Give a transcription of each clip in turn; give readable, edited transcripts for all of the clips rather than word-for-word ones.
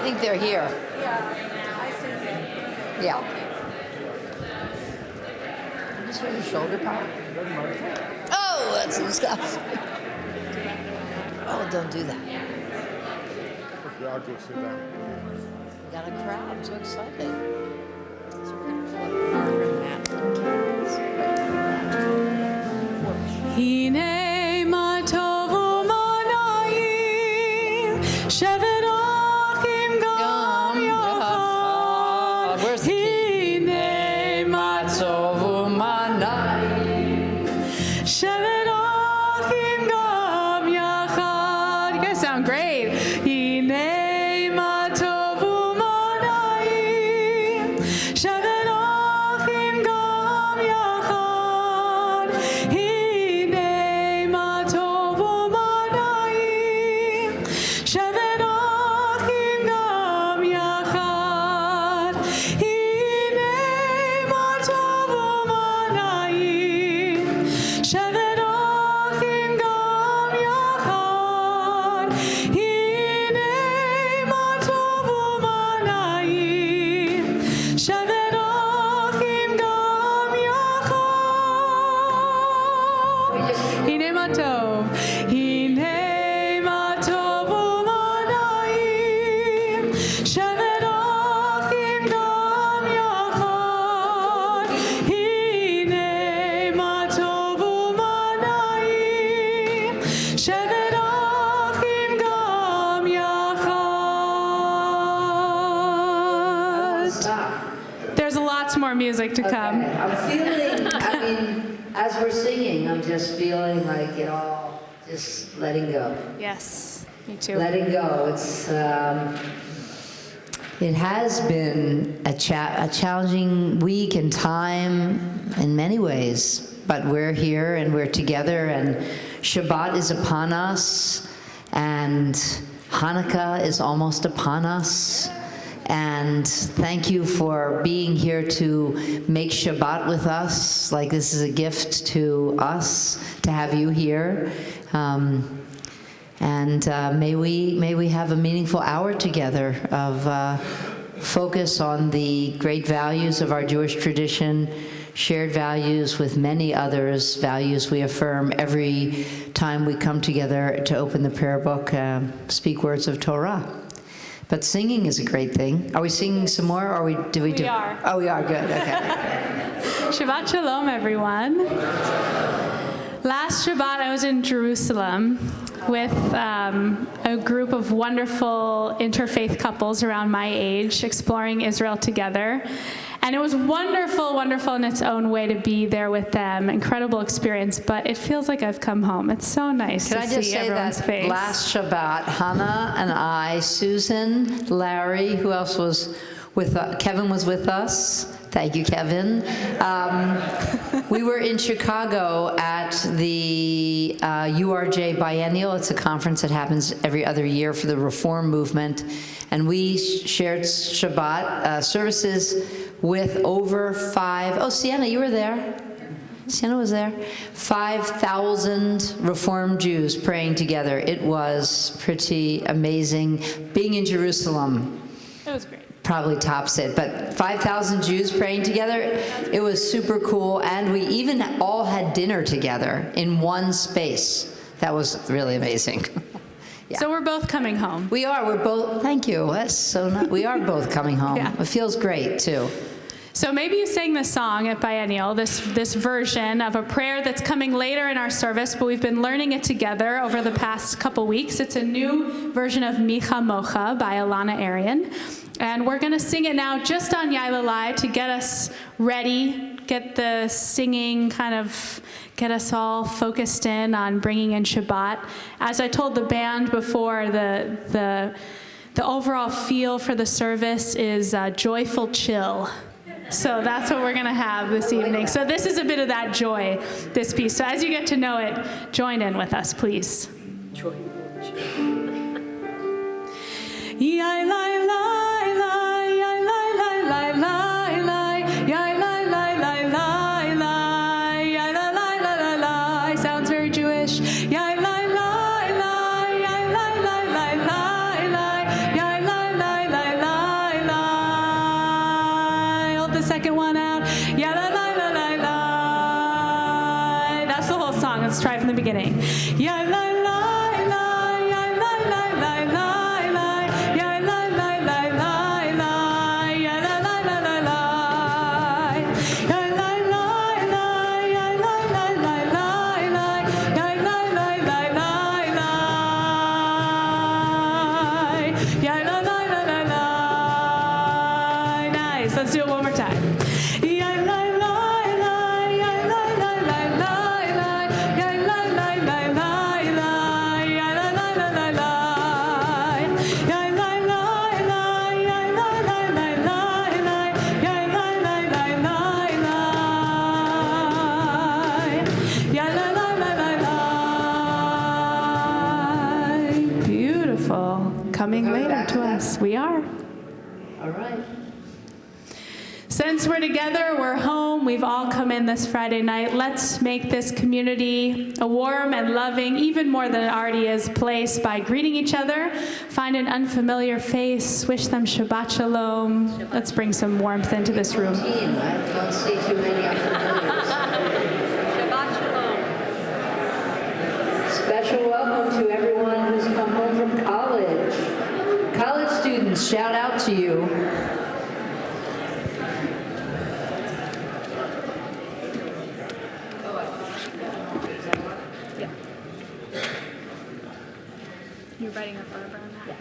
think they're here. Yeah, I see them. Yeah. Is there your shoulder pop? Oh, that's disgusting. Oh, don't do that. Okay, I'll go sit down. We got a crowd. I'm so excited. So we're going to pull up Margaret Matt from Kansas. Hine ma tovu manayim, shevet achim gam yachad. Where's the key? Hine ma tovu manayim, shevet achim gam yachad. You guys sound great. Hine ma tovu manayim, shevet achim gam yachad. Hine ma tovu manayim, shevet achim gam yachad. Hine ma tovu manayim, shevet achim gam yachad. Hine ma tovu manayim, shevet achim gam yachad. Hine ma tov, hine ma tovu manayim, shevet achim gam yachad. Hine ma tovu manayim, shevet achim gam yachad. There's lots more music to come. I'm feeling, I mean, as we're singing, I'm just feeling like it all, just letting go. Yes, me too. Letting go. It has been a challenging week and time in many ways, but we're here and we're together, and Shabbat is upon us, and Hanukkah is almost upon us. And thank you for being here to make Shabbat with us. Like, this is a gift to us to have you here. May we have a meaningful hour together of focus on the great values of our Jewish tradition, shared values with many others, values we affirm every time we come together to open the prayer book, speak words of Torah. But singing is a great thing. Are we singing some more, or do we do? We are. Oh, we are, good, okay. Shabbat Shalom, everyone. Last Shabbat, I was in Jerusalem with a group of wonderful interfaith couples around my age, exploring Israel together. And it was wonderful, wonderful in its own way to be there with them. Incredible experience, but it feels like I've come home. It's so nice to see everyone's face. Last Shabbat, Hannah and I, Susan, Larry, who else was with us? Kevin was with us. Thank you, Kevin. We were in Chicago at the URJ Biennial. It's a conference that happens every other year for the Reform movement. And we shared Shabbat services with over Sienna, you were there. Sienna was there. 5,000 Reformed Jews praying together. It was pretty amazing. Being in Jerusalem. It was great. Probably tops it, but 5,000 Jews praying together, it was super cool, and we even all had dinner together in one space. That was really amazing. Yeah. So we're both coming home. We are, we're both, thank you, that's so nice. We are both coming home. Yeah. It feels great, too. So maybe you sang this song at Biennial, this version of a prayer that's coming later in our service, but we've been learning it together over the past couple weeks. It's a new version of Micha Mocha by Alana Arian. And we're going to sing it now just on Yailalai to get us ready, get the singing get us all focused in on bringing in Shabbat. As I told the band before, the overall feel for the service is joyful chill. So that's what we're going to have this evening. So this is a bit of that joy, this piece. So as you get to know it, join in with us, please. Sounds very Jewish. Sounds beginning. Ya la la la, ya la la la la la, ya la la la la la, ya la la la la la, ya la la la, ya la la la la la, ya la la la la la, ya la la la la la. Nice. Let's do it one more time. Ya la la la, ya la la la la la, ya la la la la la, ya la la la la la, ya la la la, ya la la la la la, ya la la la la la, ya la la la la la. Beautiful. Coming later to us. We are. All right. Since we're together, we're home, we've all come in this Friday night, let's make this community a warm and loving, even more than it already is, place by greeting each other. Find an unfamiliar face, wish them Shabbat Shalom. Let's bring some warmth into this room. I don't see too many unfamiliars. Shabbat Shalom. Special welcome to everyone who's come home from college. College students, shout out to you. You're writing a Barbara on that?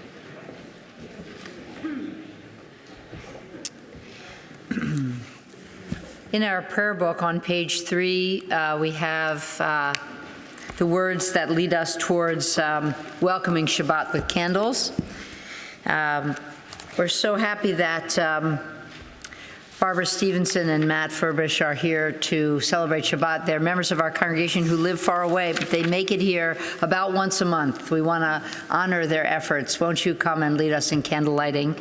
In our prayer book on page 3, we have the words that lead us towards welcoming Shabbat with candles. We're so happy that Barbara Stevenson and Matt Furbish are here to celebrate Shabbat. They're members of our congregation who live far away, but they make it here about once a month. We want to honor their efforts. Won't you come and lead us in candle lighting?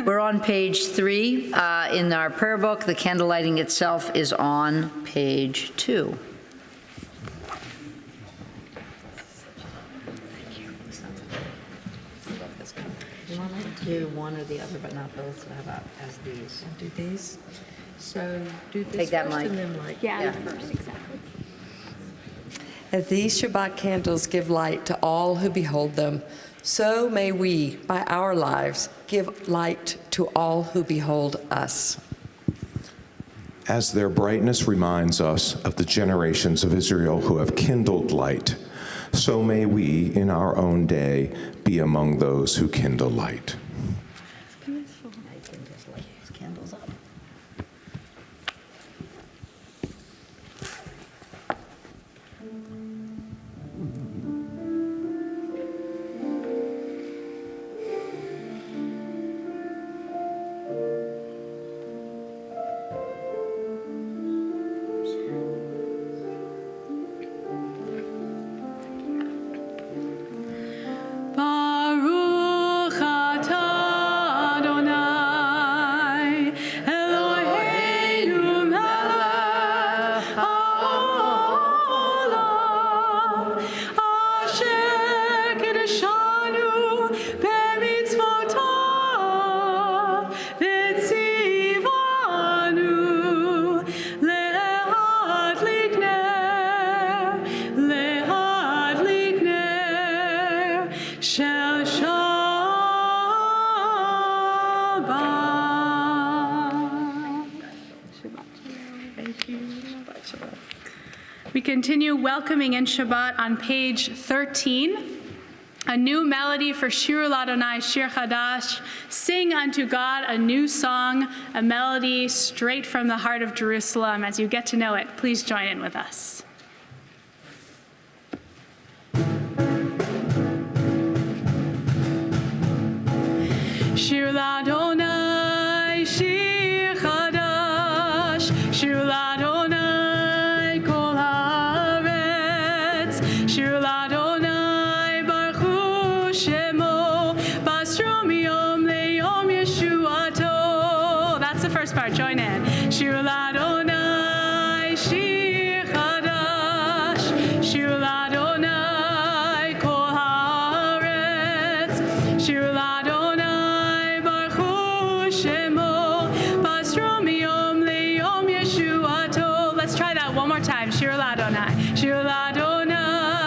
We're on page 3 in our prayer book. The candle lighting itself is on page 2. You want to do one or the other, but not both? How about as these? Do these. So do this Take that first mic. and then light. Yeah, first, exactly. As these Shabbat candles give light to all who behold them, so may we, by our lives, give light to all who behold us. As their brightness reminds us of the generations of Israel who have kindled light, so may we, in our own day, be among those who kindle light. I can just light these candles up. Baruch atah Adonai, Eloheinu melech haolam, asher kiddushanu b'mitzvotav, v'tzivanu le'adlik ner shel Shabbat. Thank you. We continue welcoming in Shabbat on page 13. A new melody for Shir Ladonai, Shir Chadash. Sing unto God a new song, a melody straight from the heart of Jerusalem. As you get to know it, please join in with us. Shir Ladonai, Shir Chadash, Shir Ladonai, Kol Haaretz, Shir Ladonai, Baruch Hu Shemo, Basru miyom leyom Yeshuato. That's the first part, join in. Shir Ladonai, Shir Chadash, Shir Ladonai, Kol Haaretz, Shir Ladonai, Baruch Hu Shemo, Basru miyom leyom Yeshuato. Let's try that one more time. Shir Ladonai, Shir Ladonai.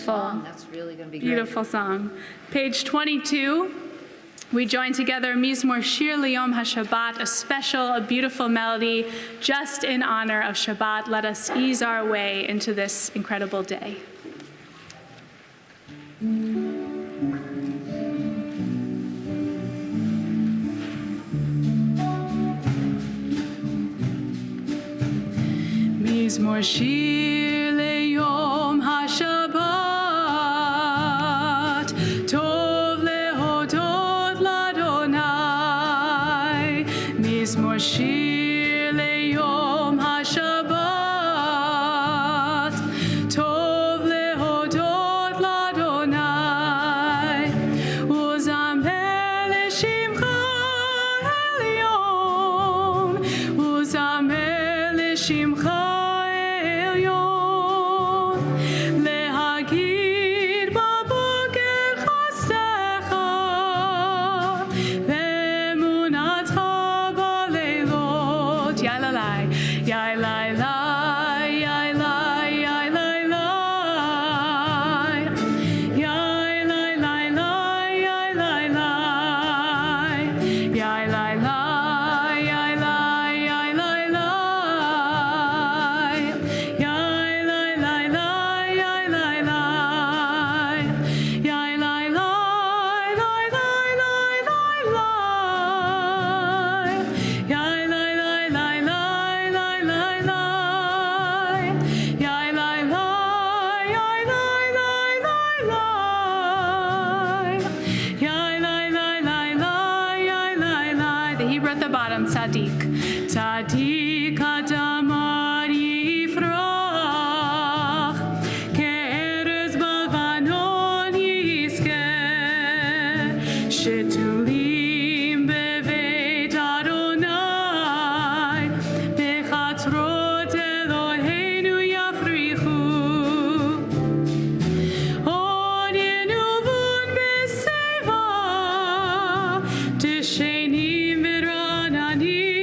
Beautiful. That's really going to be great. Beautiful song. Page 22, we join together Mizmor Shir Liyom HaShabbat, a beautiful melody just in honor of Shabbat. Let us ease our way into this incredible day. Mizmor Shir Liyom HaShabbat, Tov lehodot l'Adonai. Mizmor Shir Liyom HaShabbat, Tov lehodot l'Adonai. Uzamer l'shimcha elyon, uzamer l'shimcha Tzadik adamar yifrach, ke'erez b'vanon yizkeh, shetulim beveit Adonai, bechatzrot Eloheinu yafrichu. On yenuvun b'seva, tishenim v'rananim.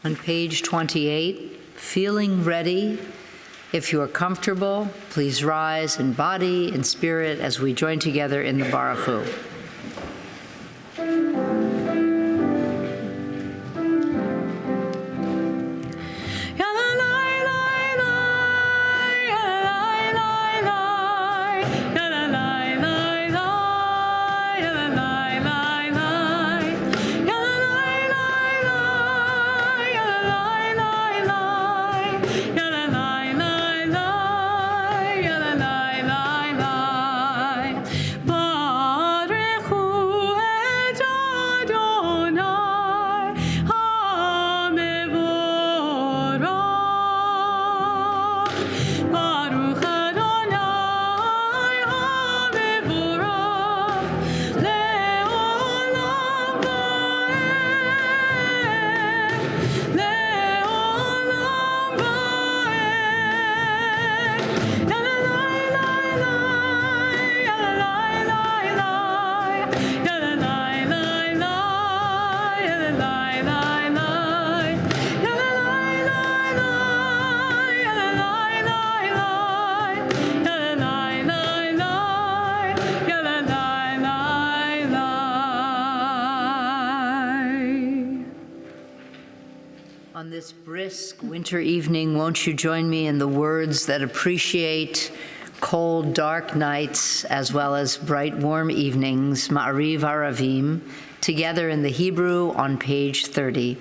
On page 28, feeling ready. If you are comfortable, please rise in body and spirit as we join together in the Baruch Hu. On this brisk winter evening, won't you join me in the words that appreciate cold, dark nights as well as bright, warm evenings, Ma'ariv Aravim, together in the Hebrew on page 30.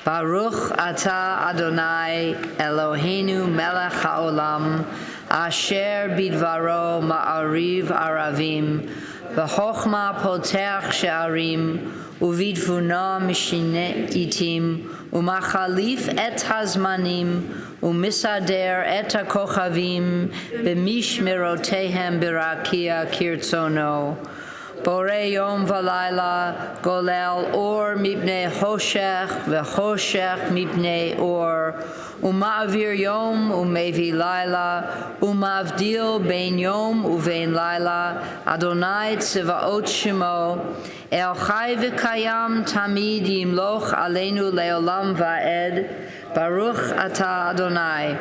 Baruch atah Adonai Eloheinu melech haolam, asher bidvaro Ma'ariv Aravim, v'chochma poteach she'arim, uvidvuna mishine itim, umachalif et hazmanim, umisader et hakochavim, b'mishmerotehem birakia kirtzono, Bore yom v'layla, golel or mipnei choshech, v'choshech mipnei or, uma'avir yom umevi layla, umavdil bein yom uvein layla, Adonai tzivaot shemo, El chai v'kayam tamid yimloch aleinu leolam va'ed, Baruch atah Adonai,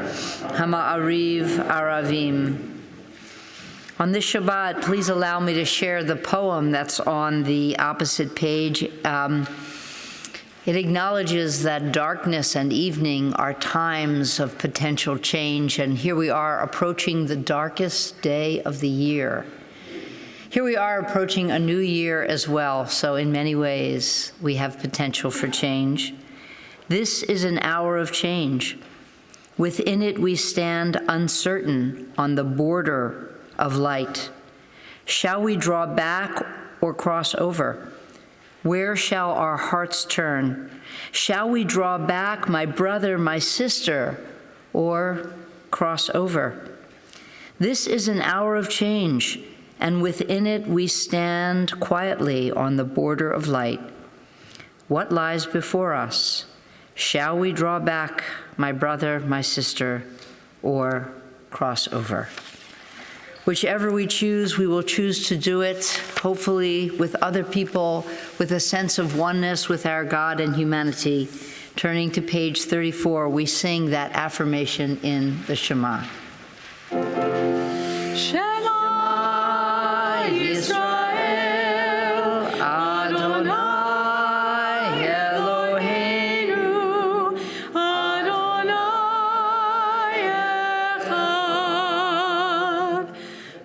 hama'ariv aravim. On this Shabbat, please allow me to share the poem that's on the opposite page. It acknowledges that darkness and evening are times of potential change, and here we are approaching the darkest day of the year. Here we are approaching a new year as well, so in many ways we have potential for change. This is an hour of change. Within it we stand uncertain on the border of light. Shall we draw back or cross over? Where shall our hearts turn? Shall we draw back, my brother, my sister, or cross over? This is an hour of change, and within it we stand quietly on the border of light. What lies before us? Shall we draw back, my brother, my sister, or cross over? Whichever we choose, we will choose to do it, hopefully with other people, with a sense of oneness with our God and humanity. Turning to page 34, we sing that affirmation in the Shema. Shema Yisrael, Adonai Eloheinu, Adonai Echad,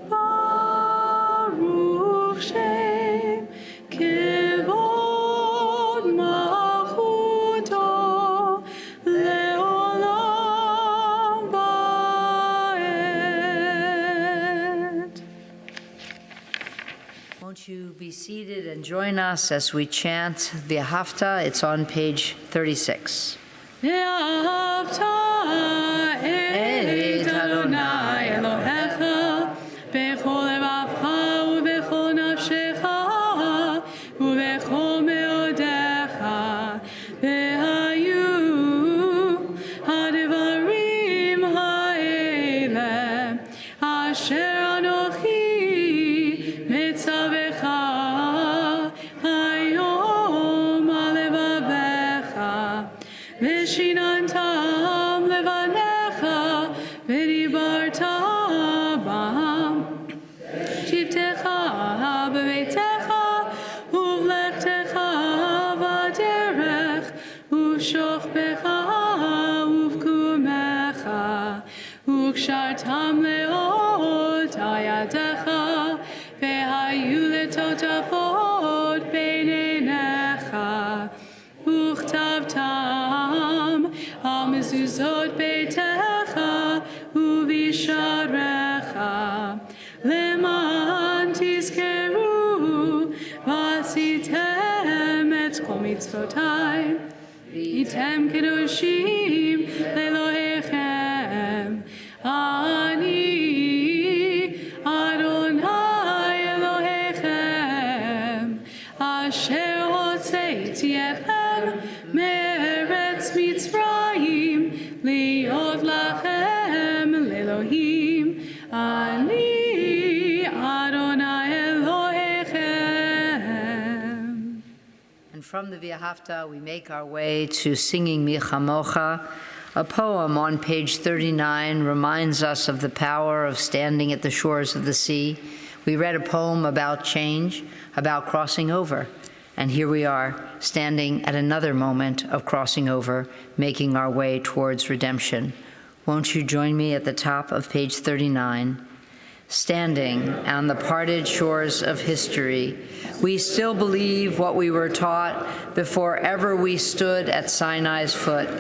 Baruch Shem Kivod Malchuto Leolam Va'ed. Won't you be seated and join us as we chant V'ahavta? It's on page 36. Ve'ahavta et Adonai Elohecha bechol levavcha ubechol nafshecha ubechol meodecha ve'hayu ha'devarim ha'ele asher anochi mitzavecha hayom alevavecha Vishinantam levanecha v'dibarta bam Shivtecha b'veitecha uvlechtecha v'derech uvshochbecha uvkumecha ukshartam leot ayadecha ve'hayu letotafot beinenecha Uchtavtam al mezuzot beitecha uvisharecha leman tizkeru vasitem et kol mitzvotai v'item kedoshim lelohechem ani Adonai Elohechem asher hotzeiti echem me'eretz Mitzrayim liot lachem le'elohim ani Adonai Elohechem. And from the V'ahavta, we make our way to singing Michamocha. A poem on page 39 reminds us of the power of standing at the shores of the sea. We read a poem about change, about crossing over. And here we are, standing at another moment of crossing over, making our way towards redemption. Won't you join me at the top of page 39? Standing on the parted shores of history, we still believe what we were taught before ever we stood at Sinai's foot,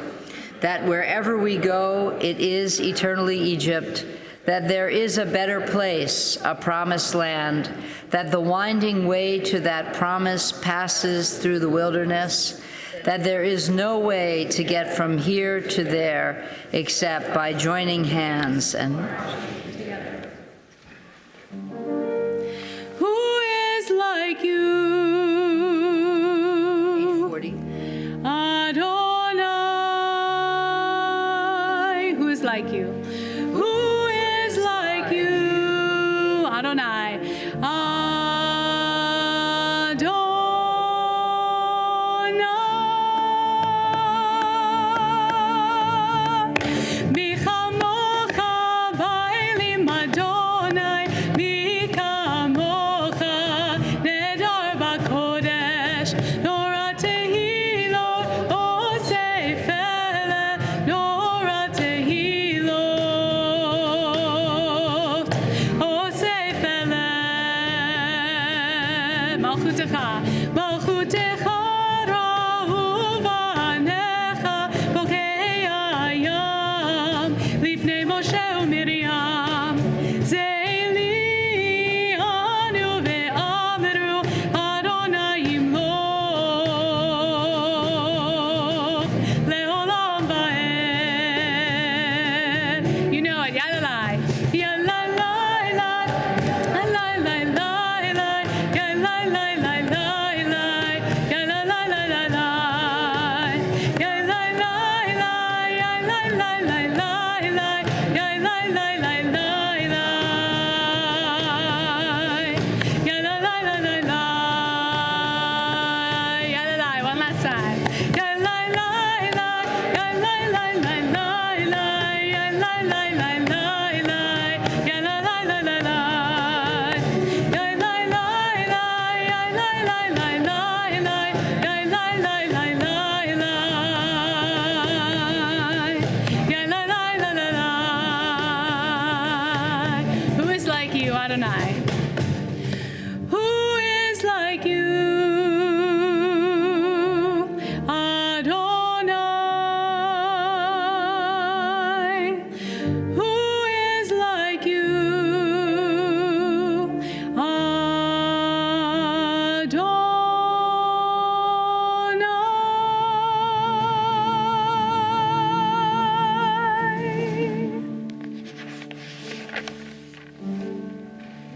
that wherever we go, it is eternally Egypt, that there is a better place, a promised land, that the winding way to that promise passes through the wilderness, that there is no way to get from here to there except by joining hands and Who is like like you? Who is like you? Adonai.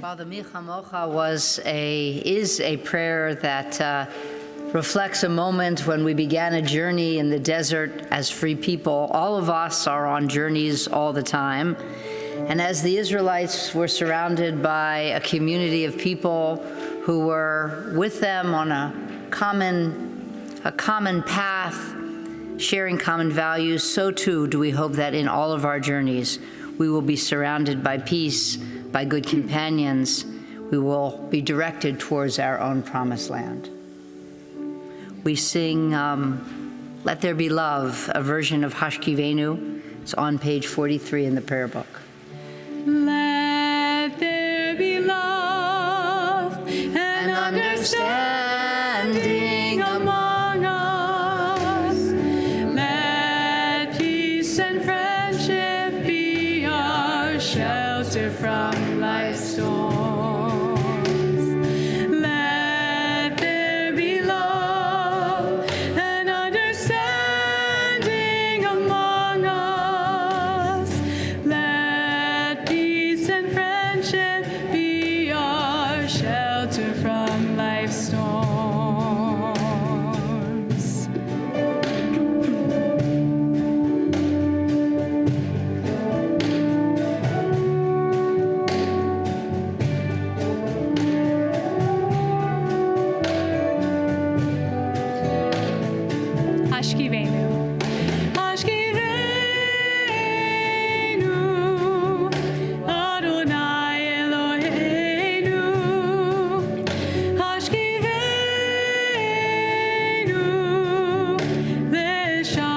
Father Michamocha is a prayer that reflects a moment when we began a journey in the desert as free people. All of us are on journeys all the time. And as the Israelites were surrounded by a community of people who were with them on a common path, sharing common values, so too do we hope that in all of our journeys we will be surrounded by peace, by good companions. We will be directed towards our own promised land. We sing Let There Be Love, a version of Hashkivenu. It's on page 43 in the prayer book. Let there be love and understanding among us. Let peace and friendship be our shelter from life's storms. Let there be love and understanding among us. Let peace and friendship be our shelter from life's storms. Hashkivenu. Hashkivenu, Adonai Eloheinu. Hashkivenu, Leshalom.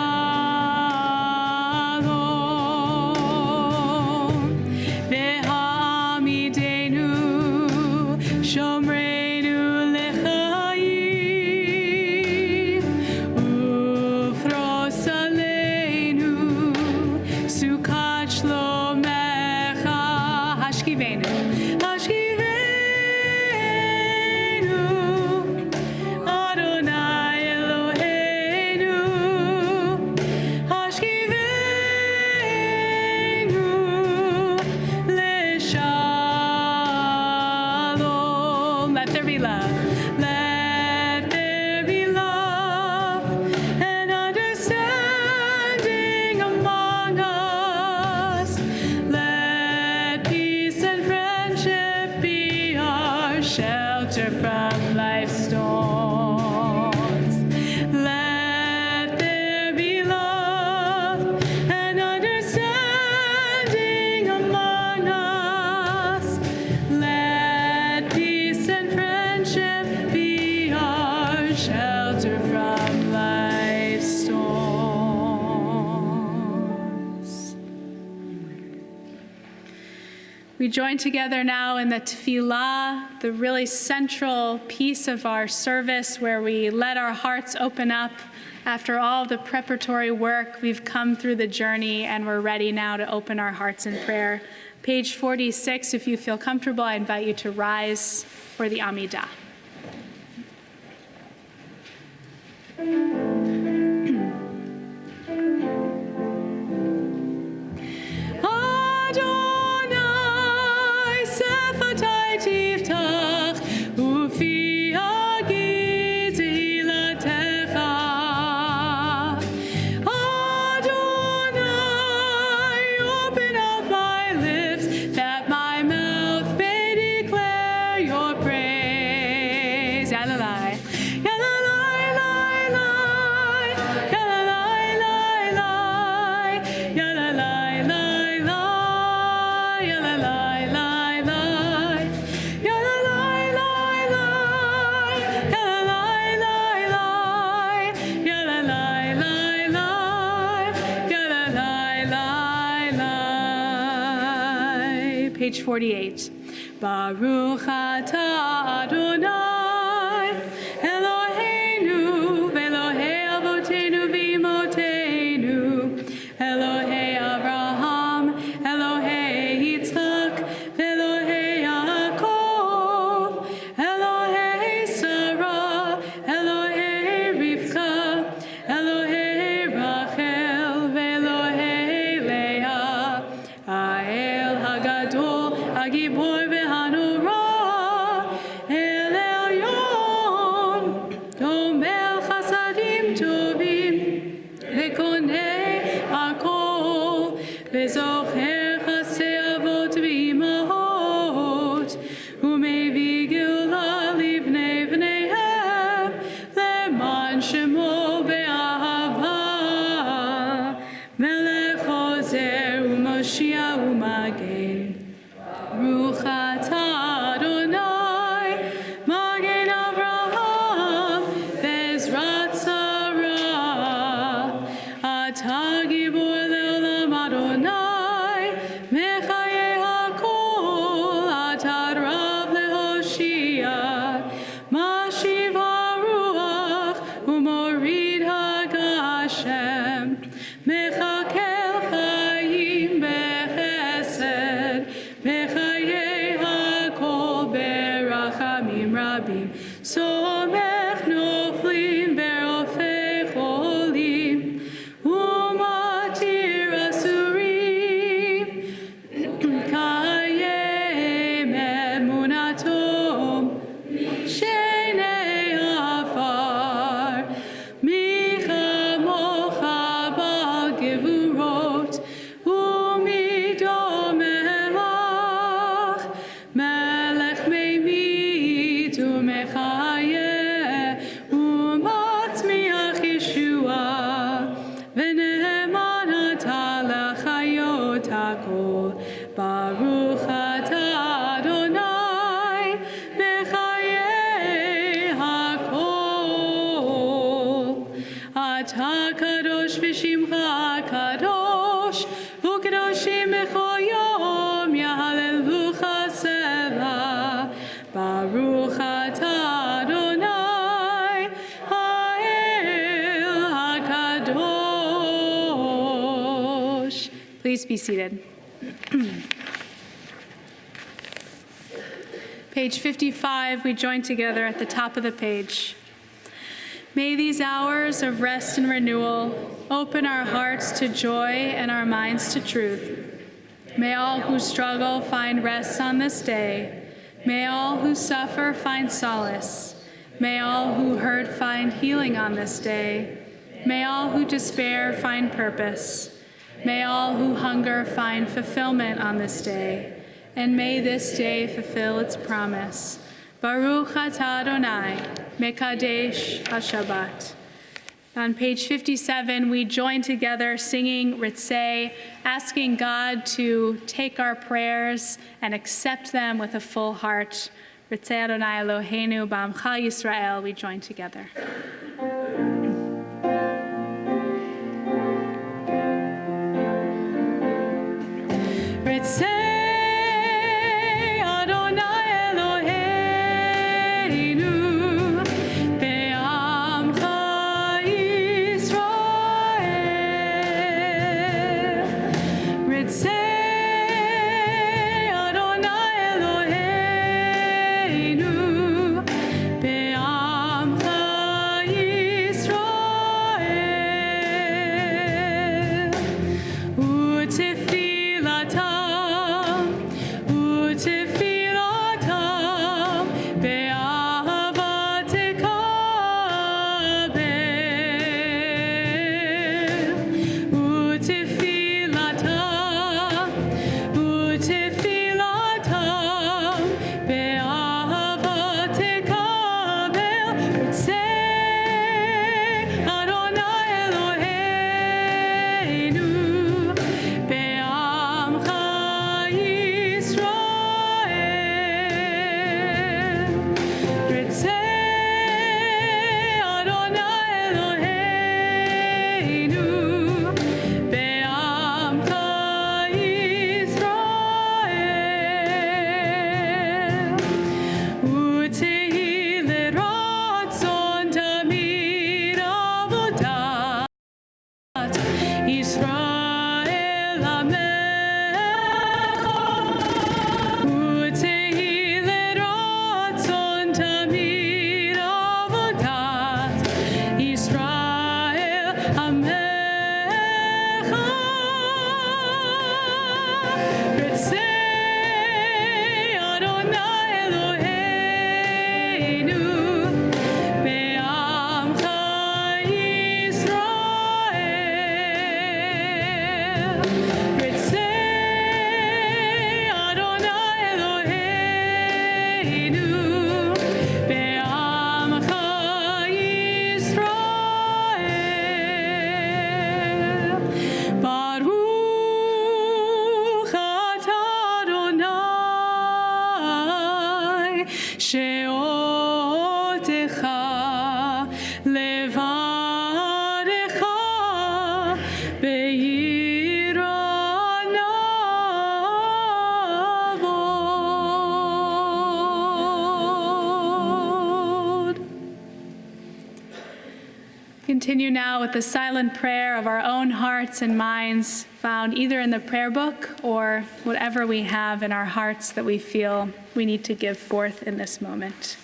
Ve'hamidenu, Shomreinu lechayim. Ufros aleinu, Sukat shlomecha. Hashkivenu. Hashkivenu, Adonai Eloheinu. Hashkivenu, Leshalom. Let there be love. Let there be love and understanding among us. shelter from life's storms. Let there be love and understanding among us. Let peace and friendship be our shelter from life's storms. We join together now in the tefillah, the really central piece of our service where we let our hearts open up after all the preparatory work. We've come through the journey and we're ready now to open our hearts in prayer. Page 46, if you feel comfortable, I invite you to rise for the Amidah. Adonai sefatai tiftach ufi agid hilatecha. Adonai, open up my lips that my mouth may declare your praise. Yalalai. Yalalai, lai, lai. Yalalai, lai, lai. Yalalai, lai, lai. Yalalai, lai, lai. Yalalai, lai, lai. Yalalai, lai, lai. Yalalai, lai, lai. Yalalai, lai, lai. Page 48. Baruch atah Adonai, Eloheinu, Elohei Avotenu v'Imotenu, Elohei Abraham, Elohei Yitzchak, Elohei Yaakov, Elohei Sarah, Elohei Rivka, Elohei Rachel, Elohei Leah, Ha'el Hagadol, Hagibor v'Hanora, El Elyon, Omel Chasadim Tovim, Vekonei Akol, Vezocher Chasei Avot v'Imahot, Umevi Geulah livnei v'neihem, Leman Shemo be'ahava, Melech Ozer u'Moshiach u'Magen. Baruch atah Adonai, Magen Avraham, Bezrat Sarah. Atah Gibor le'olam Adonai, Mechayeh hakol. Atah Rav le'Hoshia, Mashiv haruach, Umorid haGashem. Mechakel chayim bechesed, Mechayeh hakol berachamim rabim. Somech noflim berofei cholim, Umatir asurim. Kayem emunatom, Shenei afar. Micha mocha bal gevurot, Umido melach. Melech meimit umechayeh, umatzmiach Yeshua. V'ne'eman atah lachayot hakol. Baruch atah Adonai, mechayeh hakol. Atah kadosh v'shimcha kadosh, u'kadoshim b'chol yom, yahalelucha selah. Baruch atah Adonai, ha'el hakadosh. Please be seated. Page 55, we join together at the top of the page. May these hours of rest and renewal open our hearts to joy and our minds to truth. May all who struggle find rest on this day. May all who suffer find solace. May all who hurt find healing on this day. May all who despair find purpose. May all who hunger find fulfillment on this day. And may this day fulfill its promise. Baruch atah Adonai, Mekadesh HaShabbat. On page 57, we join together singing Ritzei, asking God to take our prayers and accept them with a full heart. Ritzei Adonai Eloheinu B'Amcha Yisrael, we join together. Ritzei Continue now with the silent prayer of our own hearts and minds, found either in the prayer book or whatever we have in our hearts that we feel we need to give forth in this moment.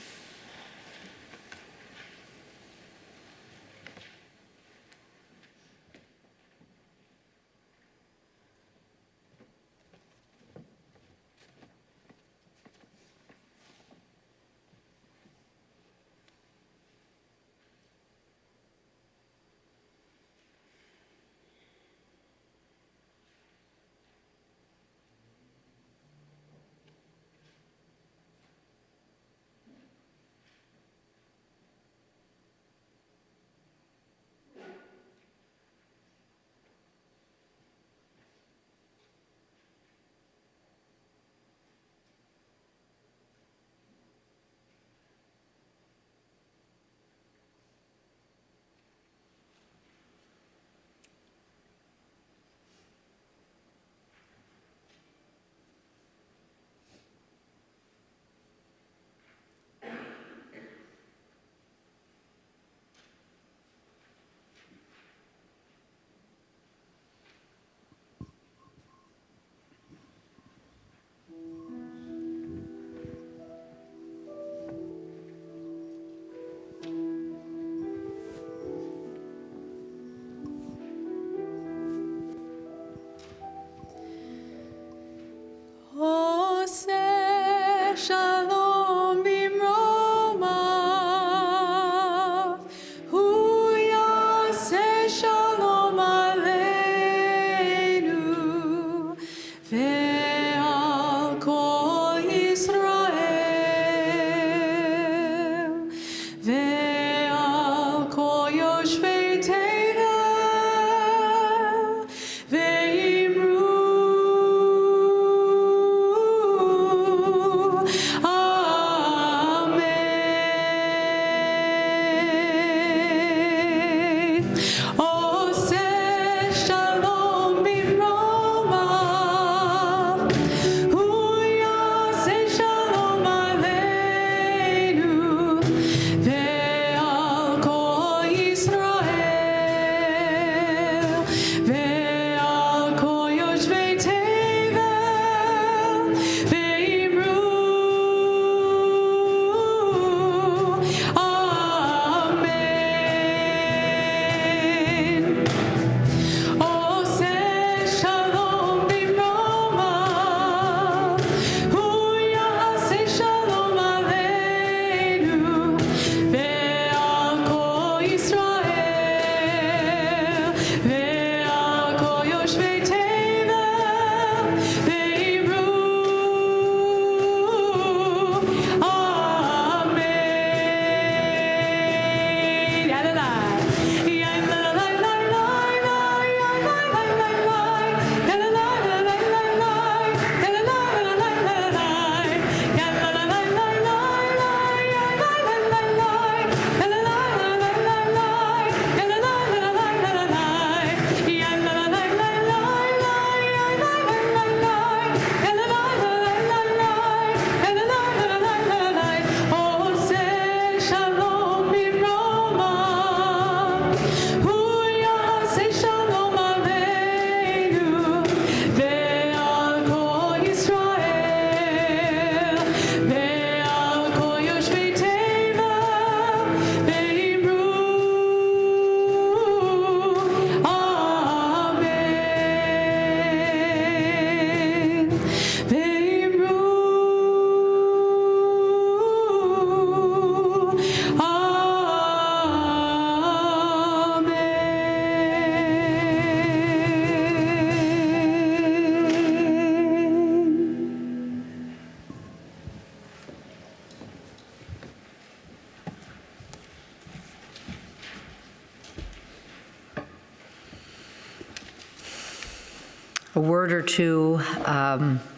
a word or two,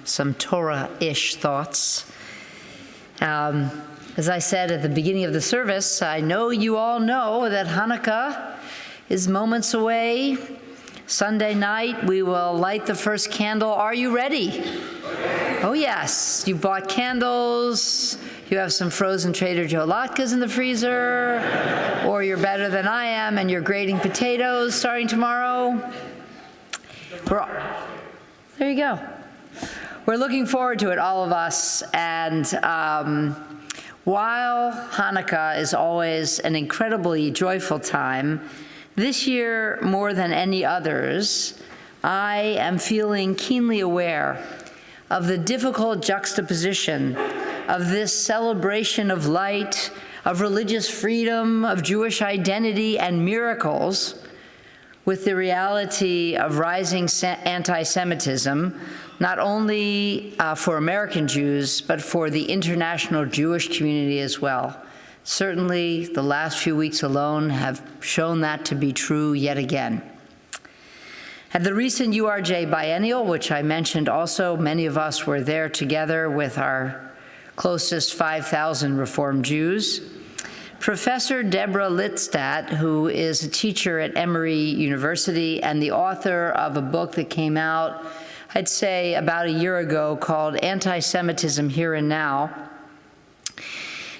some Torah-ish thoughts. As I said at the beginning of the service, I know you all know that Hanukkah is moments away. Sunday night, we will light the first candle. Are you ready? Oh, yes. You bought candles. You have some frozen Trader Joe latkes in the freezer. Or you're better than I am and you're grating potatoes starting tomorrow. There you go. We're looking forward to it, all of us. And while Hanukkah is always an incredibly joyful time, this year, more than any others, I am feeling keenly aware of the difficult juxtaposition of this celebration of light, of religious freedom, of Jewish identity and miracles, with the reality of rising anti-Semitism, not only for American Jews, but for the international Jewish community as well. Certainly, the last few weeks alone have shown that to be true yet again. At the recent URJ biennial, which I mentioned also, many of us were there together with our closest 5,000 Reformed Jews. Professor Deborah Littstadt, who is a teacher at Emory University and the author of a book that came out, I'd say about a year ago, called Anti-Semitism Here and Now,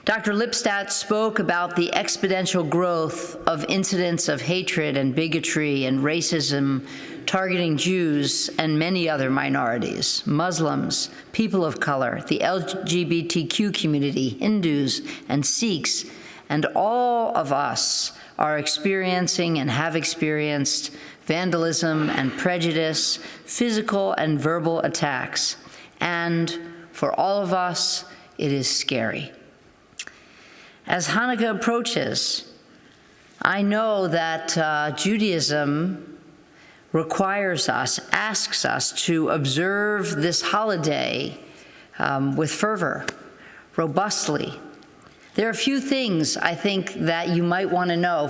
Dr. Lippstadt spoke about the exponential growth of incidents of hatred and bigotry and racism targeting Jews and many other minorities, Muslims, people of color, the LGBTQ community, Hindus, and Sikhs, and all of us are experiencing and have experienced vandalism and prejudice, physical and verbal attacks. And for all of us, it is scary. As Hanukkah approaches, I know that Judaism requires us, asks us to observe this holiday with fervor, robustly. There are a few things I think that you might want to know.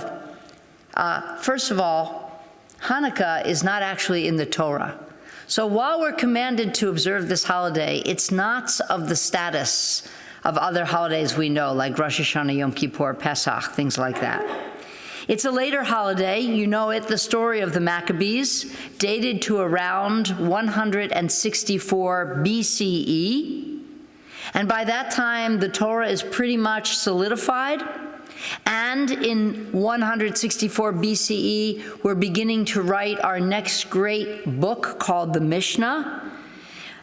First of all, Hanukkah is not actually in the Torah. So while we're commanded to observe this holiday, it's not of the status of other holidays we know, like Rosh Hashanah, Yom Kippur, Pesach, things like that. It's a later holiday. You know it, the story of the Maccabees, dated to around 164 BCE. And by that time, the Torah is pretty much solidified. And in 164 BCE, we're beginning to write our next great book called the Mishnah.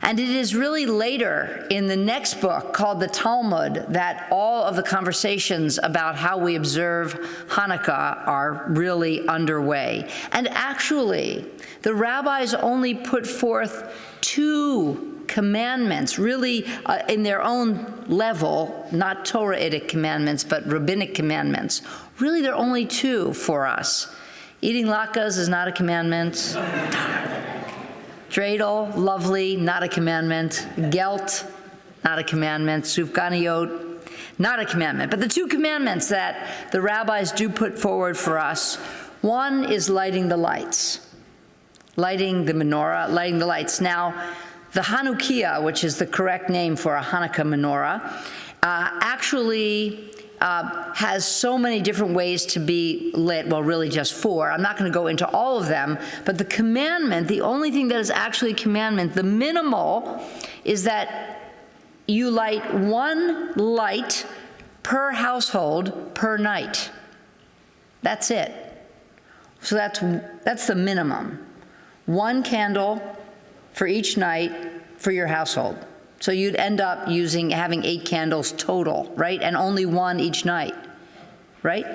And it is really later in the next book called the Talmud that all of the conversations about how we observe Hanukkah are really underway. And actually, the rabbis only put forth 2 commandments, really in their own level, not Torah-itic commandments, but rabbinic commandments. Really, there are only 2 for us. Eating latkes is not a commandment. Dreidel, lovely, not a commandment. Gelt, not a commandment. Sufganiyot, not a commandment. But the 2 commandments that the rabbis do put forward for us, one is lighting the lights, lighting the menorah, lighting the lights. Now, the Hanukkah, which is the correct name for a Hanukkah menorah, actually has so many different ways to be lit, well, really just 4. I'm not going to go into all of them, but the commandment, the only thing that is actually a commandment, the minimal, is that you light 1 light per household per night. That's it. So that's the minimum. 1 candle for each night for your household. So you'd end up having 8 candles total, right? And only 1 each night, right?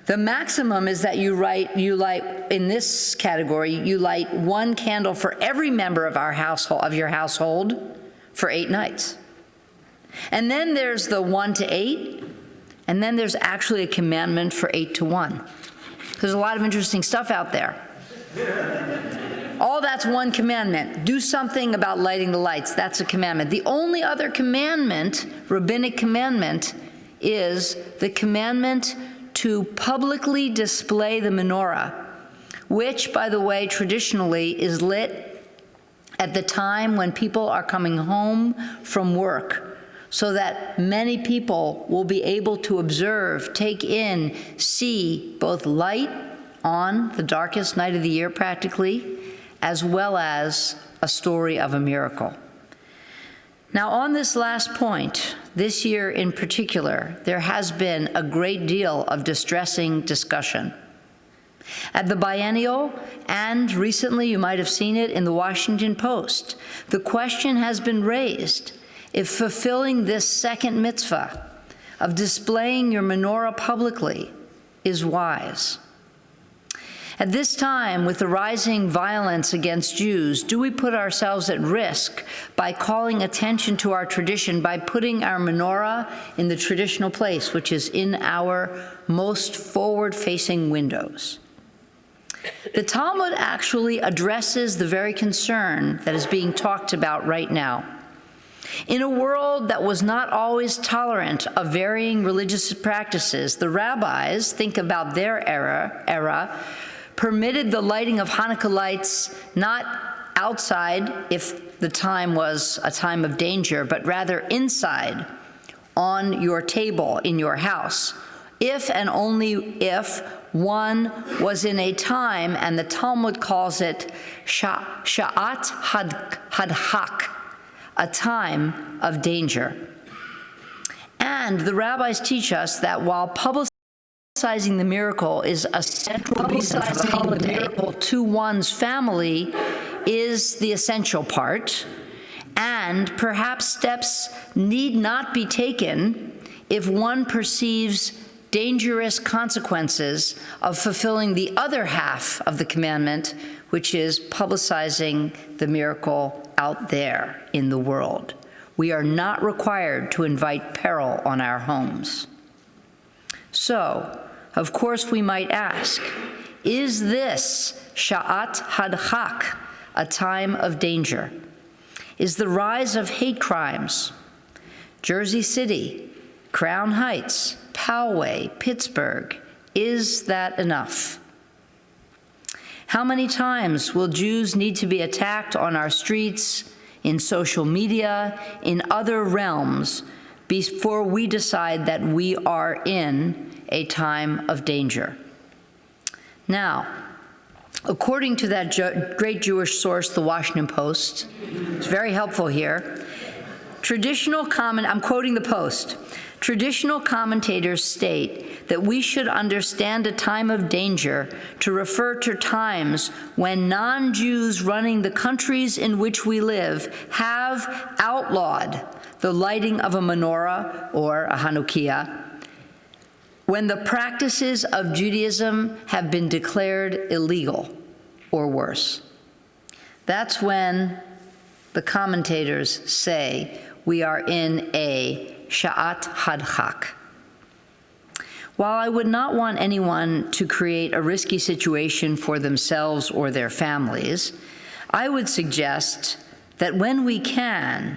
The maximum is that you light, in this category, you light 1 candle for every member of your household for 8 nights. And then there's the 1 to 8, and then there's actually a commandment for 8 to 1. There's a lot of interesting stuff out there. All that's 1 commandment. Do something about lighting the lights. That's a commandment. The only other commandment, rabbinic commandment, is the commandment to publicly display the menorah, which, by the way, traditionally is lit at the time when people are coming home from work, so that many people will be able to observe, take in, see both light on the darkest night of the year practically, as well as a story of a miracle. Now, on this last point, this year in particular, there has been a great deal of distressing discussion. At the biennial, and recently you might have seen it in the Washington Post, the question has been raised if fulfilling this second mitzvah of displaying your menorah publicly is wise. At this time, with the rising violence against Jews, do we put ourselves at risk by calling attention to our tradition, by putting our menorah in the traditional place, which is in our most forward-facing windows? The Talmud actually addresses the very concern that is being talked about right now. In a world that was not always tolerant of varying religious practices, the rabbis, think about their era, permitted the lighting of Hanukkah lights not outside if the time was a time of danger, but rather inside on your table in your house, if and only if one was in a time, and the Talmud calls it sha'at hadhak, a time of danger. And the rabbis teach us that while publicizing the miracle is a central reason for the holiday, miracle to one's family is the essential part, and perhaps steps need not be taken if one perceives dangerous consequences of fulfilling the other half of the commandment, which is publicizing the miracle out there in the world. We are not required to invite peril on our homes. So, of course, we might ask, is this sha'at hadhak, a time of danger? Is the rise of hate crimes, Jersey City, Crown Heights, Poway, Pittsburgh, is that enough? How many times will Jews need to be attacked on our streets, in social media, in other realms, before we decide that we are in a time of danger? Now, according to that great Jewish source, the Washington Post, it's very helpful here, I'm quoting the Post, traditional commentators state that we should understand a time of danger to refer to times when non-Jews running the countries in which we live have outlawed the lighting of a menorah or a Hanukkah, when the practices of Judaism have been declared illegal or worse. That's when the commentators say we are in a sha'at hadhak. While I would not want anyone to create a risky situation for themselves or their families, I would suggest that when we can,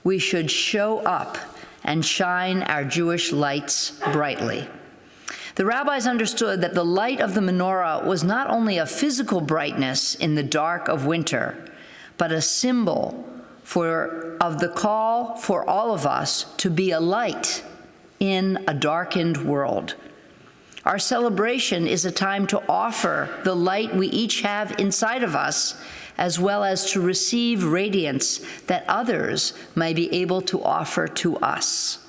we should show up and shine our Jewish lights brightly. The rabbis understood that the light of the menorah was not only a physical brightness in the dark of winter, but a symbol of the call for all of us to be a light in a darkened world. Our celebration is a time to offer the light we each have inside of us, as well as to receive radiance that others may be able to offer to us.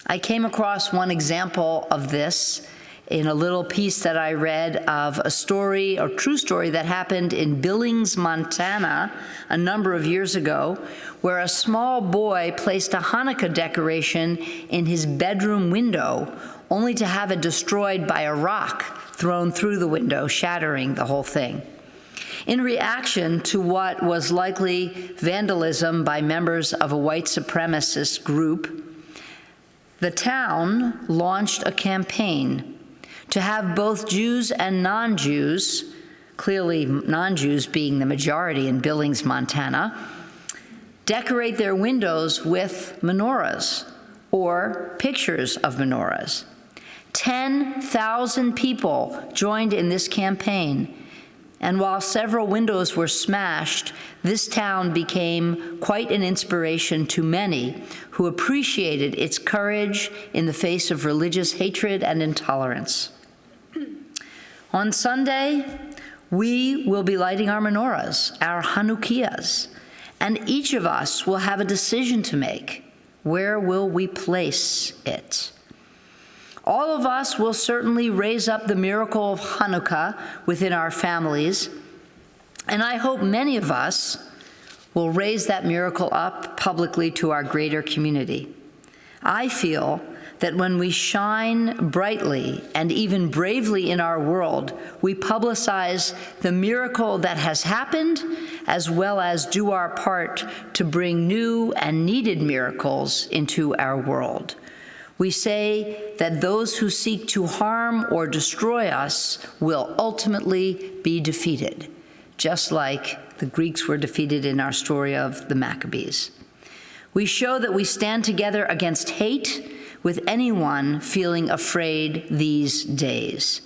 I came across one example of this in a little piece that I read of a story, a true story that happened in Billings, Montana, a number of years ago, where a small boy placed a Hanukkah decoration in his bedroom window, only to have it destroyed by a rock thrown through the window, shattering the whole thing. In reaction to what was likely vandalism by members of a white supremacist group, the town launched a campaign to have both Jews and non-Jews, clearly non-Jews being the majority in Billings, Montana, decorate their windows with menorahs or pictures of menorahs. 10,000 people joined in this campaign, And while several windows were smashed, this town became quite an inspiration to many who appreciated its courage in the face of religious hatred and intolerance. On Sunday, we will be lighting our menorahs, our Hanukkahs, and each of us will have a decision to make. Where will we place it? All of us will certainly raise up the miracle of Hanukkah within our families, and I hope many of us will raise that miracle up publicly to our greater community. I feel that when we shine brightly and even bravely in our world, we publicize the miracle that has happened, as well as do our part to bring new and needed miracles into our world. We say that those who seek to harm or destroy us will ultimately be defeated, just like the Greeks were defeated in our story of the Maccabees. We show that we stand together against hate with anyone feeling afraid these days.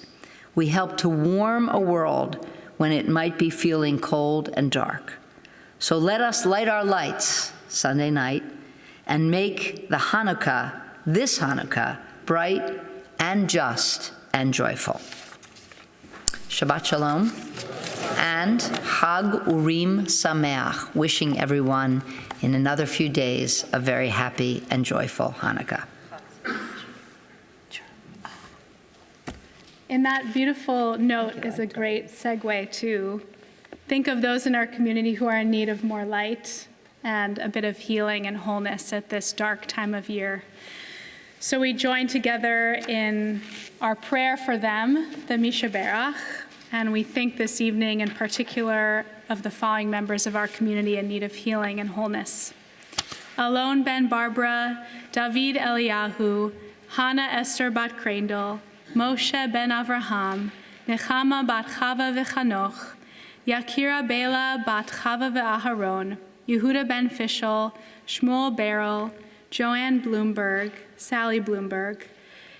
We help to warm a world when it might be feeling cold and dark. So let us light our lights Sunday night and make the Hanukkah, this Hanukkah, bright and just and joyful. Shabbat Shalom and Hag Urim Sameach, wishing everyone in another few days a very happy and joyful Hanukkah. And that beautiful note is a great segue to think of those in our community who are in need of more light and a bit of healing and wholeness at this dark time of year. So we join together in our prayer for them, the Mishaberach, and we think this evening in particular of the following members of our community in need of healing and wholeness. Alon ben Barbara, David Eliyahu, Hannah Esther bat Krendel, Moshe ben Avraham, Nechama bat Chava v'Chanoch, Yakira Bela bat Chava v'Aharon, Yehuda ben Fischel, Shmuel Beryl, Joanne Bloomberg, Sally Bloomberg,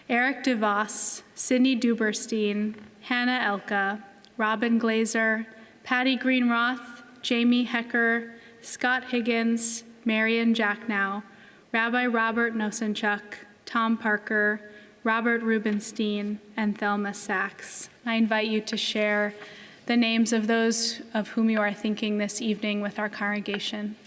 Eric DeVos, Sydney Duberstein, Hannah Elka, Robin Glazer, Patty Greenroth, Jamie Hecker, Scott Higgins, Marion Jacknow, Rabbi Robert Nosenchuk, Tom Parker, Robert Rubenstein, and Thelma Sachs. I invite you to share the names of those of whom you are thinking this evening with our congregation.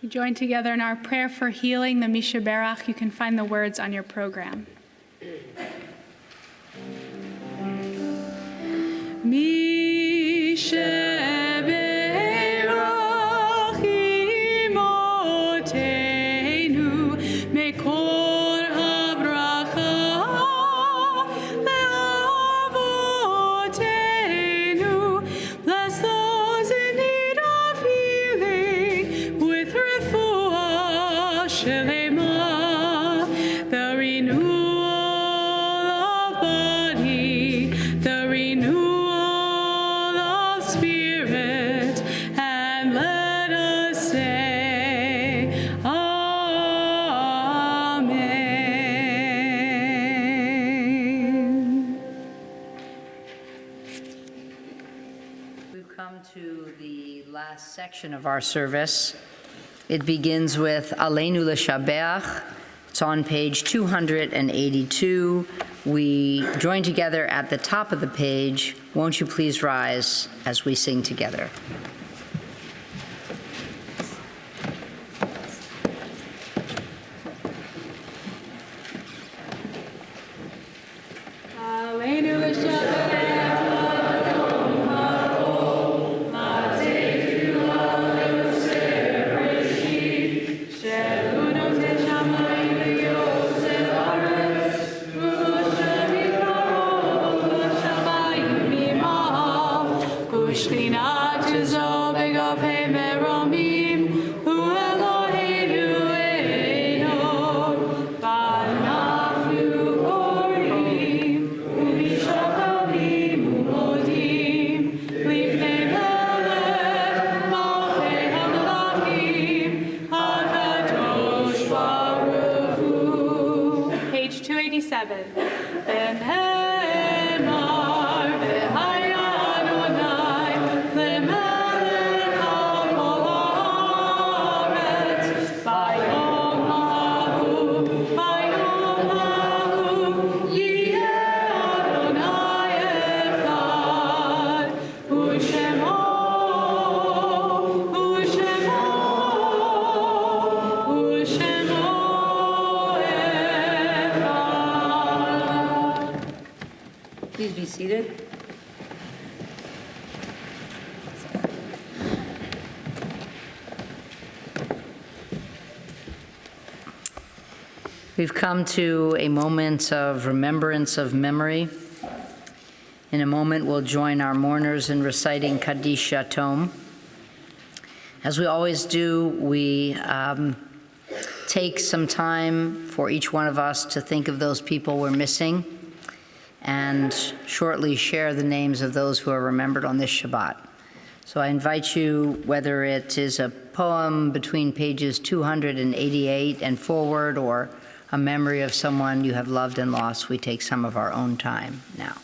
We join together in our prayer for healing, the Mishaberach. You can find the words on your program. Section of our service. It begins with Aleinu L'Shabeach. It's on page 282. We join together at the top of the page. Won't you please rise as we sing together? We've come to a moment of remembrance of memory. In a moment, we'll join our mourners in reciting Kaddish Yatom. As we always do, we take some time for each one of us to think of those people we're missing and shortly share the names of those who are remembered on this Shabbat. So I invite you, whether it is a poem between pages 288 and forward or a memory of someone you have loved and lost, we take some of our own time now.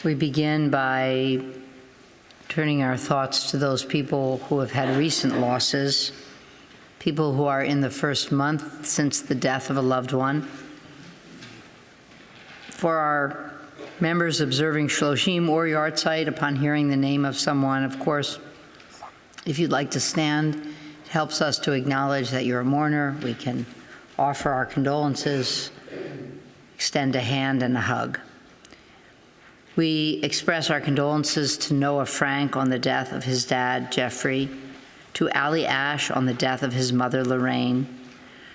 We begin by turning our thoughts to those people who have had recent losses, people who are in the first month since the death of a loved one. For our members observing Shloshim or Yartzeit upon hearing the name of someone, of course, if you'd like to stand, it helps us to acknowledge that you're a mourner. We can offer our condolences, extend a hand and a hug. We express our condolences to Noah Frank on the death of his dad, Jeffrey, to Ali Ash on the death of his mother, Lorraine,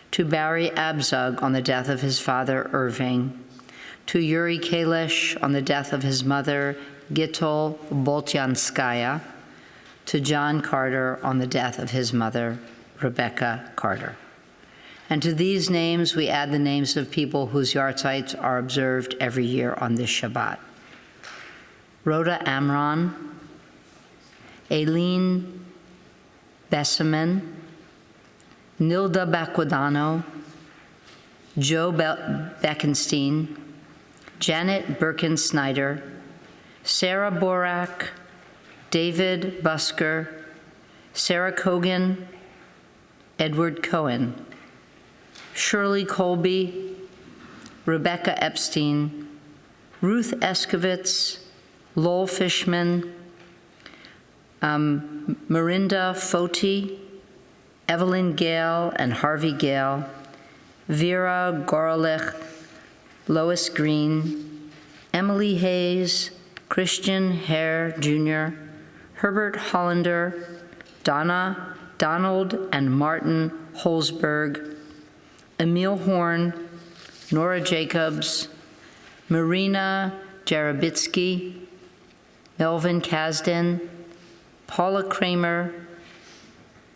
to Barry Abzug on the death of his father, Irving, to Yuri Kalish on the death of his mother, Gitol Boltyanskaya, to John Carter on the death of his mother, Rebecca Carter. And to these names, we add the names of people whose yahrzeits are observed every year on this Shabbat. Rhoda Amron, Aileen Besseman, Nilda Baquedano, Joe Beckenstein, Janet Birkin-Snyder, Sarah Borak, David Busker, Sarah Kogan, Edward Cohen, Shirley Colby, Rebecca Epstein, Ruth Eskovitz, Lowell Fishman, Marinda Foti, Evelyn Gale and Harvey Gale, Vera Gorolich, Lois Green, Emily Hayes, Christian Hare Jr., Herbert Hollander, Donna, Donald and Martin Holzberg, Emil Horn, Nora Jacobs, Marina Jarabitsky, Melvin Kasdan, Paula Kramer,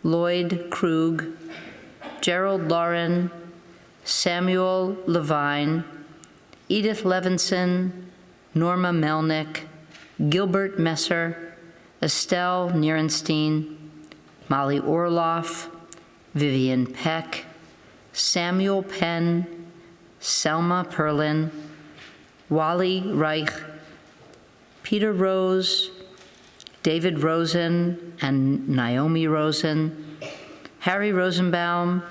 Lloyd Krug, Gerald Lauren, Samuel Levine, Edith Levinson, Norma Melnick, Gilbert Messer, Estelle Nierenstein, Molly Orloff, Vivian Peck, Samuel Penn, Selma Perlin, Wally Reich, Peter Rose, David Rosen and Naomi Rosen, Harry Rosenbaum,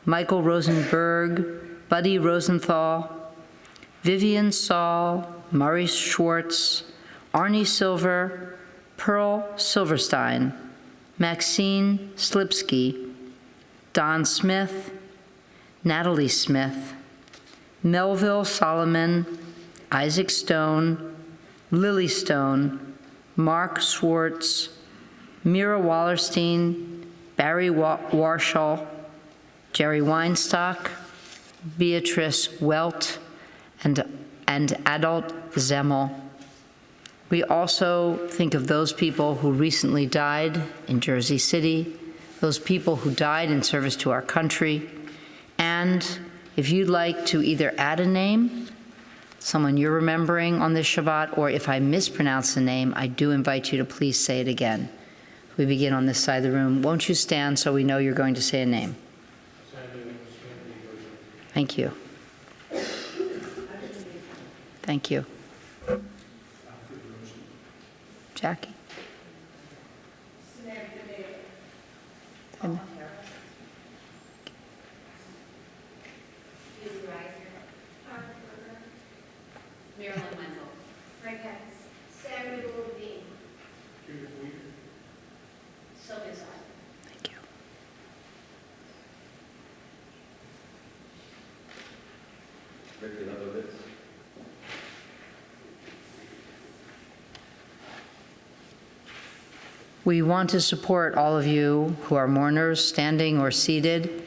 Michael Rosenberg, Buddy Rosenthal, Vivian Saul, Maurice Schwartz, Arnie Silver, Pearl Silverstein, Maxine Slipsky, Don Smith, Natalie Smith, Melville Solomon, Isaac Stone, Lily Stone, Mark Swartz, Mira Wallerstein, Barry Warshall, Jerry Weinstock, Beatrice Welt, and Adult Zemmel. We also think of those people who recently died in Jersey City, those people who died in service to our country, and if you'd like to either add a name, someone you're remembering on this Shabbat, or if I mispronounce the name, I do invite you to please say it again. We begin on this side of the room. Won't you stand so we know you're going to say a name? Thank you. Thank you. Jackie? Marilyn Wenzel. Frank Evans. Samuel Levine. Sylvia Side. Thank you. We want to support all of you who are mourners, standing or seated,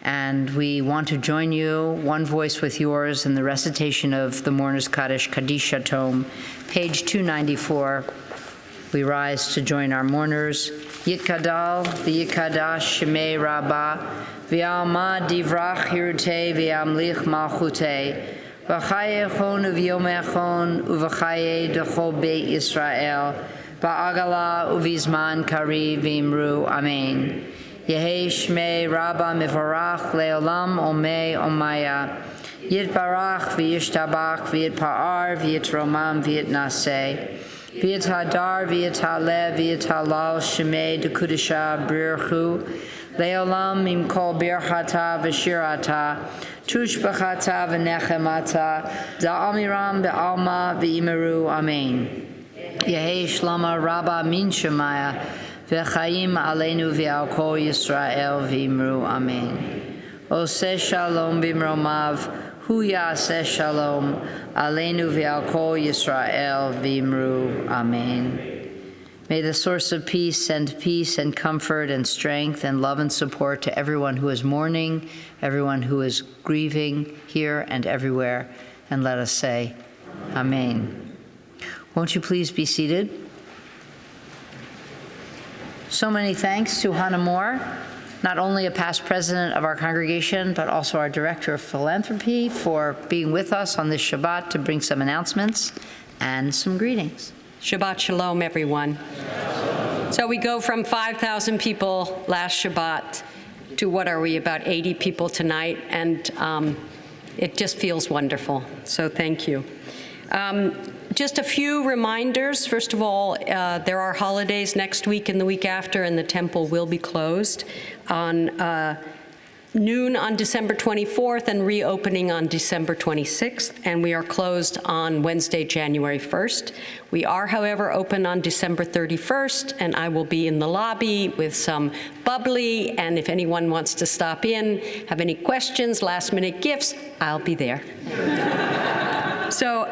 and we want to join you, one voice with yours, in the recitation of the Mourner's Kaddish, Kadisha tome, page 294. We rise to join our mourners. Yitkadal v'yikadash shemei Rabbah v'alma divrach hirute v'amlich malchute v'chaye chon uv'yomechon uv'chaye dechol beit Yisrael ba'agala uvizman kari v'imru amen. Yehi shmei Rabbah mivarach leolam omei omaya yitbarach v'yishtabach v'yitpa'ar v'yitromam v'yitnaseh V'yit hadar, v'yit haleh, v'yit halal, shemei dekudisha birchu, leolam im kol birchata v'shirata, tushbachata v'nechemata, da'amiram be'alma v'imeru, amen. Yehi shlama rabba min shemaya, v'chaim aleinu v'al kol Yisrael v'imru, amen. Oseh shalom b'mromav, Hu yaseh shalom, aleinu v'al kol Yisrael v'imru, amen. May the source of peace send peace and comfort and strength and love and support to everyone who is mourning, everyone who is grieving here and everywhere, and let us say, amen. Won't you please be seated? So many thanks to Hannah Moore, not only a past president of our congregation, but also our director of philanthropy, for being with us on this Shabbat to bring some announcements and some greetings. Shabbat Shalom, everyone. So we go from 5,000 people last Shabbat to what are we, about 80 people tonight, and it just feels wonderful. So thank you. Just a few reminders. First of all, there are holidays next week and the week after, and the temple will be closed on noon on December 24th and reopening on December 26th, and we are closed on Wednesday, January 1st. We are, however, open on December 31st, and I will be in the lobby with some bubbly, and if anyone wants to stop in, have any questions, last-minute gifts, I'll be there. So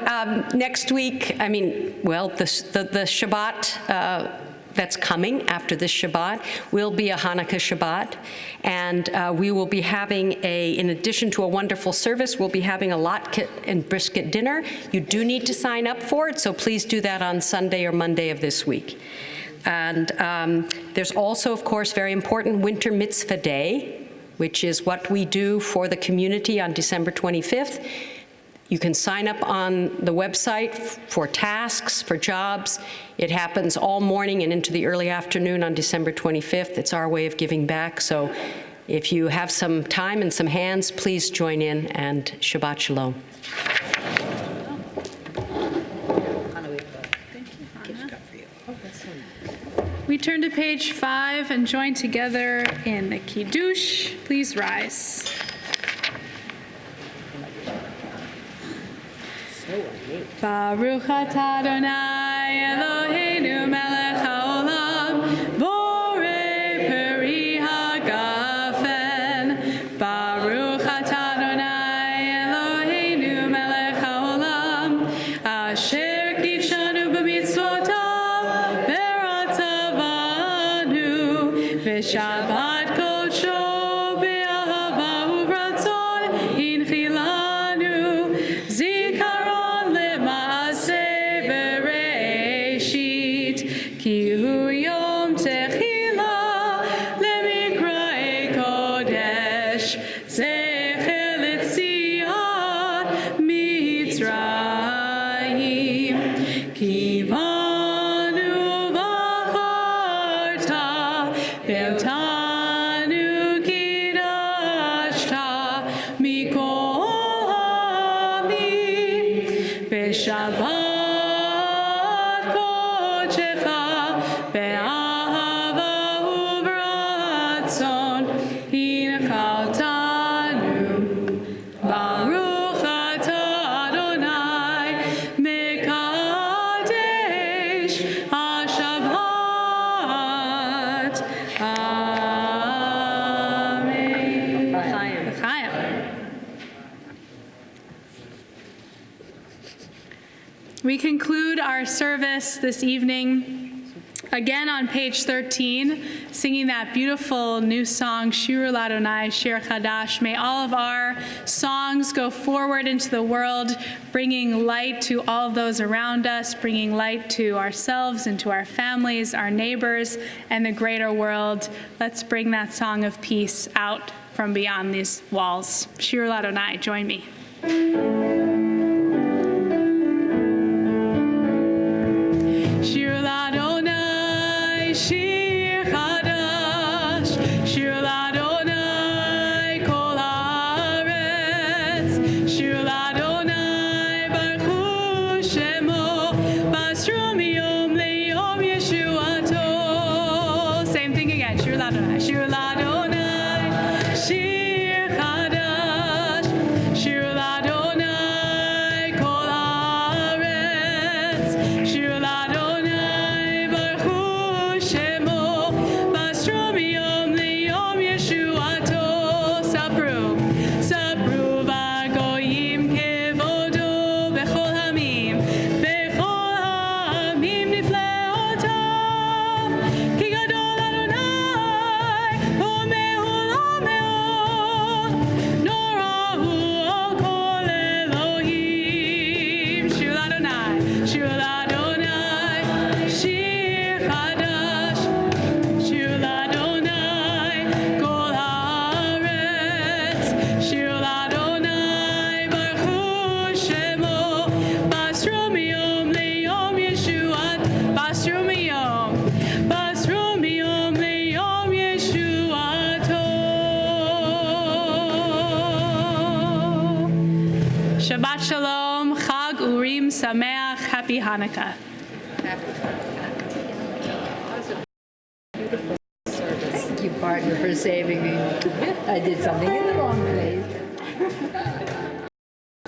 next week, the Shabbat that's coming after this Shabbat will be a Hanukkah Shabbat, and we will be having in addition to a wonderful service, we'll be having a latke and brisket dinner. You do need to sign up for it, so please do that on Sunday or Monday of this week. And there's also, of course, very important Winter Mitzvah Day, which is what we do for the community on December 25th. You can sign up on the website for tasks, for jobs. It happens all morning and into the early afternoon on December 25th. It's our way of giving back. So if you have some time and some hands, please join in, and Shabbat Shalom. We turn to page 5 and join together in the Kiddush. Please rise. Baruch atah Adonai Eloheinu melech haolam, borei peri hagafen. Baruch atah Adonai Eloheinu melech haolam, asher kidshanu b'mitzvotav v'ratzavanu, v'shabbat kodsho be'ahava u'ratzon hinchilanu. Ki hu yom techila lemikra'e kodesh, zecher l'tziat Mitzrayim. Ki vanu v'charta ve'otanu kidashta mikol קודשך באהבה וברצון הנקלתנו. ברוך אתה אדוני מקדש השבת. אמן. לחיים. We conclude our service this evening again on page 13, singing that beautiful new song, Shir Ladonai, Shir Chadash. May all of our songs go forward into the world, bringing light to all of those around us, bringing light to ourselves and to our families, our neighbors, and the greater world. Let's bring that song of peace out from beyond these walls. Shir Ladonai, join me. Shir Ladonai, Shir Chadash, Shir Ladonai, Kol Haaretz, Shir Ladonai, Baruch Shemo, Basru miyom leyom Yeshuato. Same thing again, Shir Ladonai, Shir Ladonai, Shir Chadash, Shir Ladonai, Kol Haaretz, Shir Ladonai, Shabbat Shalom, Chag Urim Sameach, Happy Hanukkah. Thank you, partner, for saving me. I did something in the wrong.